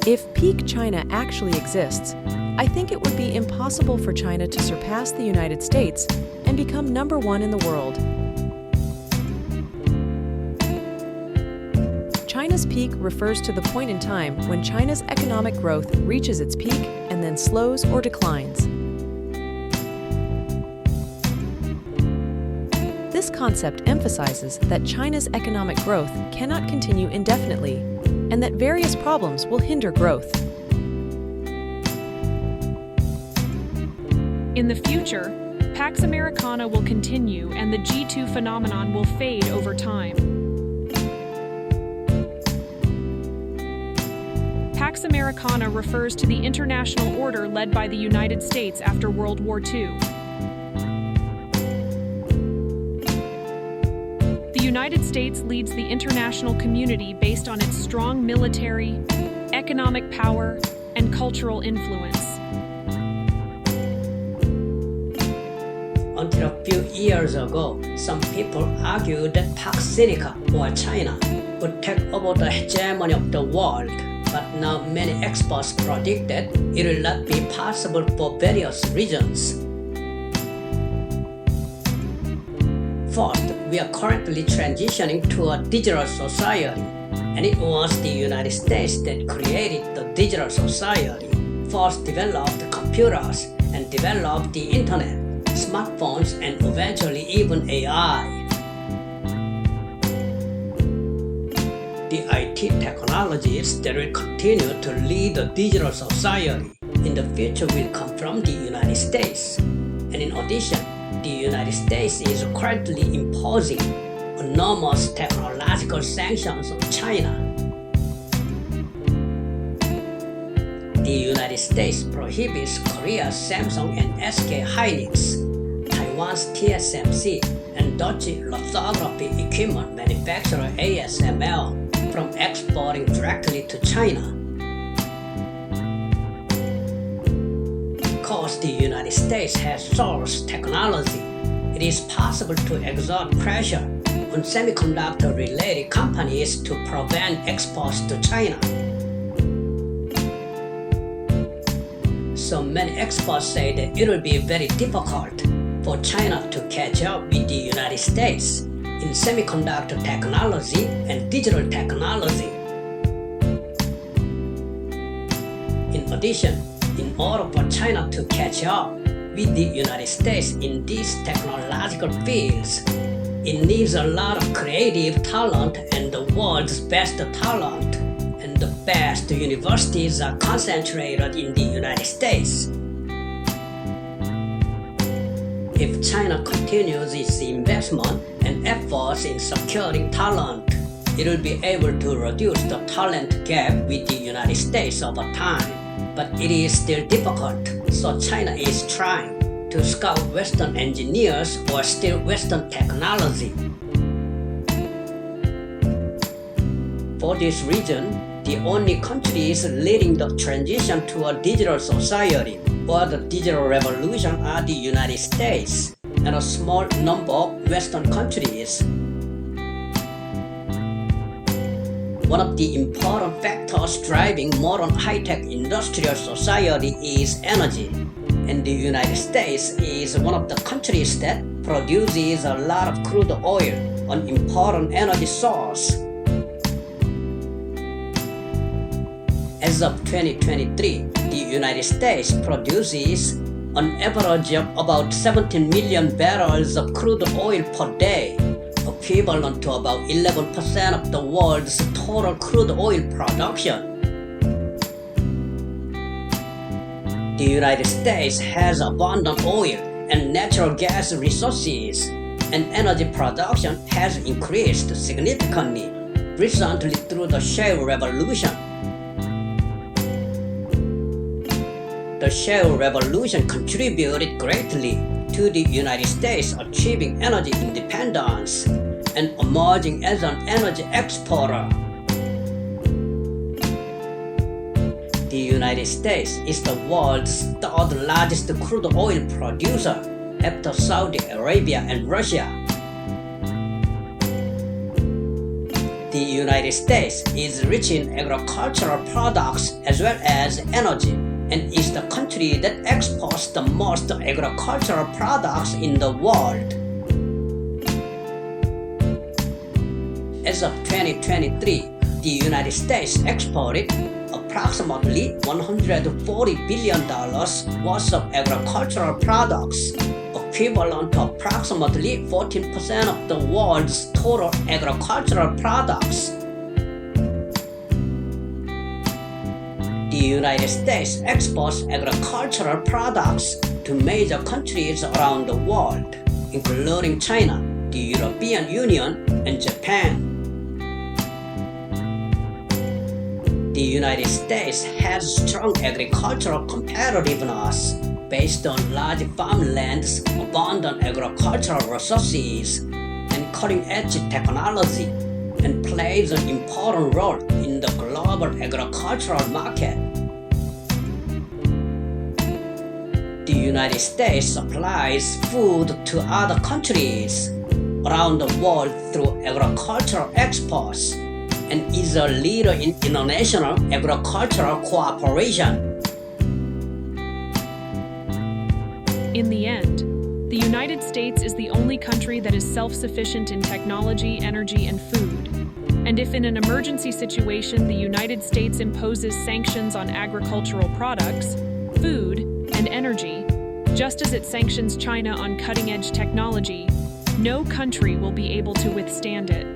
If peak China actually exists, I think it would be impossible for China to surpass the United States and become number one in the world. China's peak refers to the point in time when China's economic growth reaches its peak and then slows or declines. This concept emphasizes that China's economic growth cannot continue indefinitely, and that various problems will hinder growth. In the future, Pax Americana will continue and the G2 phenomenon will fade over time. Pax Americana refers to the international order led by the United States after World War II. The United States leads the international community based on its strong military, economic power, and cultural influence. Until a few years ago, some people argued that Pax Sinica, or China, would take over the hegemony of the world, but now many experts predict that it will not be possible for various reasons. First, we are currently transitioning to a digital society, and it was the United States that created the digital society, first developed computers and developed the internet, smartphones, and eventually even AI. The IT technologies that will continue to lead the digital society in the future will come from the United States. And in addition, the United States is currently imposing enormous technological sanctions on China. The United States prohibits Korea's Samsung and SK Hynix, Taiwan's TSMC, and Dutch lithography equipment manufacturer ASML from exporting directly to China. Because the United States has sourced technology, it is possible to exert pressure on semiconductor-related companies to prevent exports to China. So many experts say that it will be very difficult for China to catch up with the United States in semiconductor technology and digital technology. In addition, in order for China to catch up with the United States in these technological fields, it needs a lot of creative talent and the world's best talent, and the best universities are concentrated in the United States. If China continues its investment and efforts in securing talent, it will be able to reduce the talent gap with the United States over time. But it is still difficult, so China is trying to scout Western engineers or steal Western technology. For this reason, the only countries leading the transition to a digital society or the digital revolution are the United States and a small number of Western countries. One of the important factors driving modern high-tech industrial society is energy, and the United States is one of the countries that produces a lot of crude oil, an important energy source. As of 2023, the United States produces an average of about 17 million barrels of crude oil per day, equivalent to about 11% of the world's total crude oil production. The United States has abundant oil and natural gas resources, and energy production has increased significantly recently through the shale revolution. The shale revolution contributed greatly to the United States achieving energy independence and emerging as an energy exporter. The United States is the world's third largest crude oil producer after Saudi Arabia and Russia. The The United States is rich in agricultural products as well as energy, and is the country that exports the most agricultural products in the world. As of 2023, the United States exported approximately $140 billion worth of agricultural products, equivalent to approximately 14% of the world's total agricultural products. The United States exports agricultural products to major countries around the world, including China, the European Union, and Japan. The United States has strong agricultural competitiveness based on large farmlands, abundant agricultural resources, and cutting-edge technology, and plays an important role in the global agricultural market. The United States supplies food to other countries around the world through agricultural exports, and is a leader in international agricultural cooperation. In the end, the United States is the only country that is self-sufficient in technology, energy, and food. And if in an emergency situation the United States imposes sanctions on agricultural products, food, and energy, just as it sanctions China on cutting-edge technology, no country will be able to withstand it.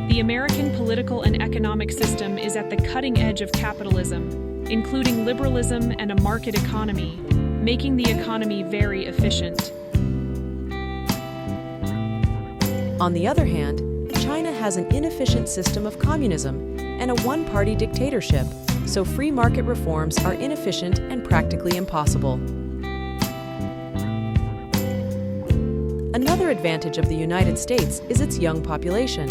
The American political and economic system is at the cutting edge of capitalism, including liberalism and a market economy, making the economy very efficient. On the other hand, China has an inefficient system of communism and a one-party dictatorship, so free market reforms are inefficient and practically impossible. Another advantage of the United States is its young population.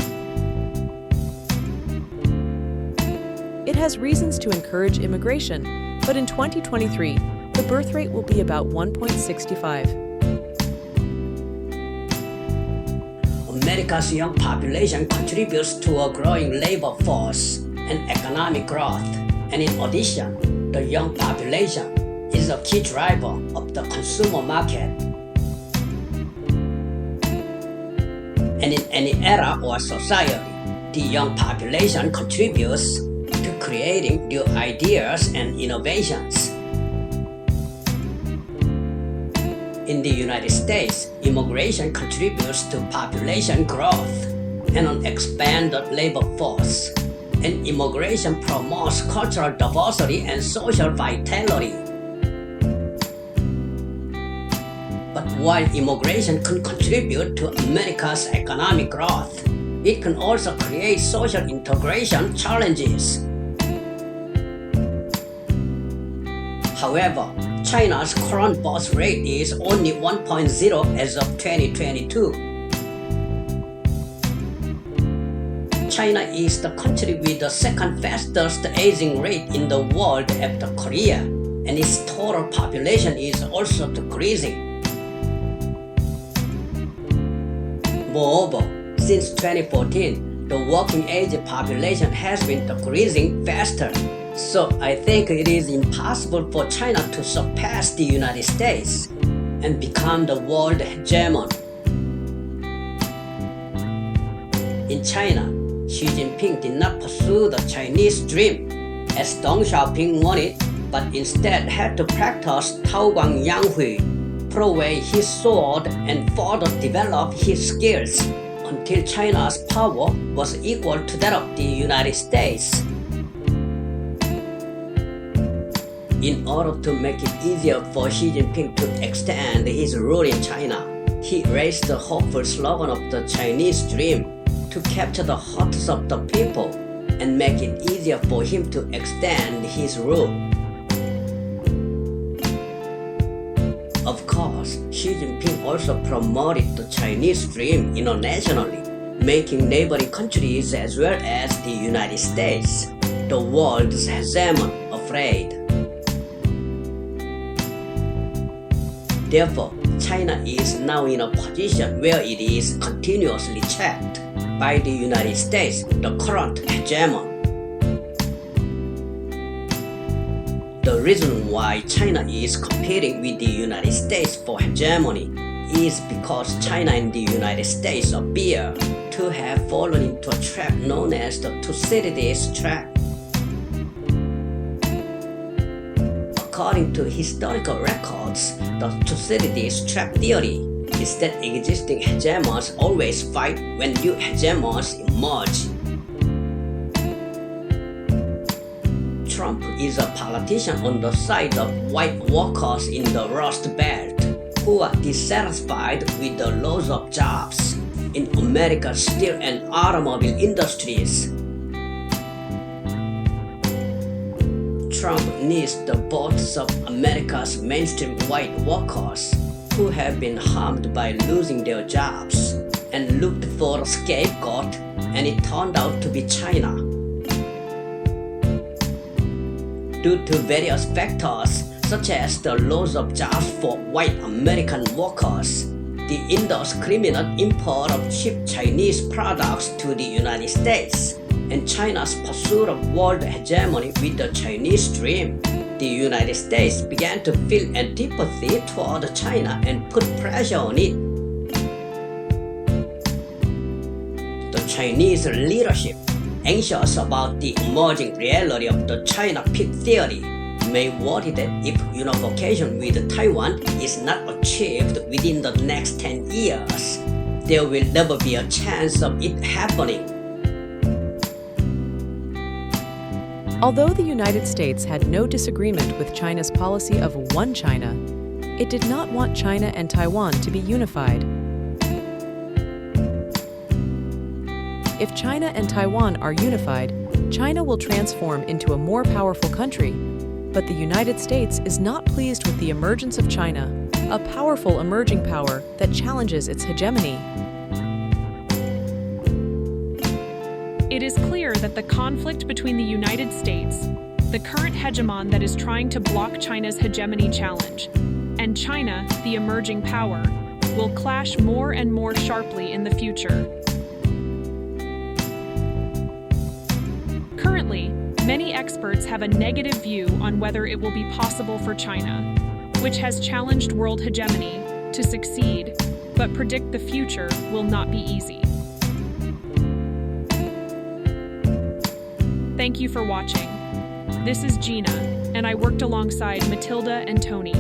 It has reasons to encourage immigration, but in 2023, the birth rate will be about 1.65. America's young population contributes to a growing labor force and economic growth, and in addition, the young population is a key driver of the consumer market. And in any era or society, the young population contributes to creating new ideas and innovations. In the United States, immigration contributes to population growth and an expanded labor force, and immigration promotes cultural diversity and social vitality. But while immigration can contribute to America's economic growth, it can also create social integration challenges. However, China's current birth rate is only 1.0 as of 2022. China is the country with the second fastest aging rate in the world after Korea, and its total population is also decreasing. Moreover, since 2014, the working age population has been decreasing faster. So I think it is impossible for China to surpass the United States and become the world hegemon. In China, Xi Jinping did not pursue the Chinese dream as Deng Xiaoping wanted, but instead had to practice Taoguang Yanghui, put away his sword, and further develop his skills until China's power was equal to that of the United States. In order to make it easier for Xi Jinping to extend his rule in China, he raised the hopeful slogan of the Chinese dream to capture the hearts of the people and make it easier for him to extend his rule. Of course, Xi Jinping also promoted the Chinese dream internationally, making neighboring countries as well as the United States, the world's hegemon, afraid. Therefore, China is now in a position where it is continuously checked by the United States, the current hegemon. The reason why China is competing with the United States for hegemony is because China and the United States appear to have fallen into a trap known as the Thucydides trap. According to historical records, the Thucydides trap theory is that existing hegemons always fight when new hegemons emerge. Trump is a politician on the side of white workers in the Rust Belt who are dissatisfied with the loss of jobs in America's steel and automobile industries. Trump needs the votes of America's mainstream white workers who have been harmed by losing their jobs and looked for a scapegoat, and it turned out to be China. Due to various factors such as the loss of jobs for white American workers, the indiscriminate import of cheap Chinese products to the United States, and China's pursuit of world hegemony with the Chinese dream, the United States began to feel antipathy toward China and put pressure on it. The Chinese leadership, anxious about the emerging reality of the China peak theory, may worry that if unification with Taiwan is not achieved within the next 10 years, there will never be a chance of it happening. Although the United States had no disagreement with China's policy of one China, it did not want China and Taiwan to be unified. If China and Taiwan are unified, China will transform into a more powerful country, but the United States is not pleased with the emergence of China, a powerful emerging power that challenges its hegemony. It is clear that the conflict between the United States, the current hegemon that is trying to block China's hegemony challenge, and China, the emerging power, will clash more and more sharply in the future. Currently, many experts have a negative view on whether it will be possible for China, which has challenged world hegemony, to succeed, but predict the future will not be easy. Thank you for watching. This is Gina, and I worked alongside Matilda and Tony.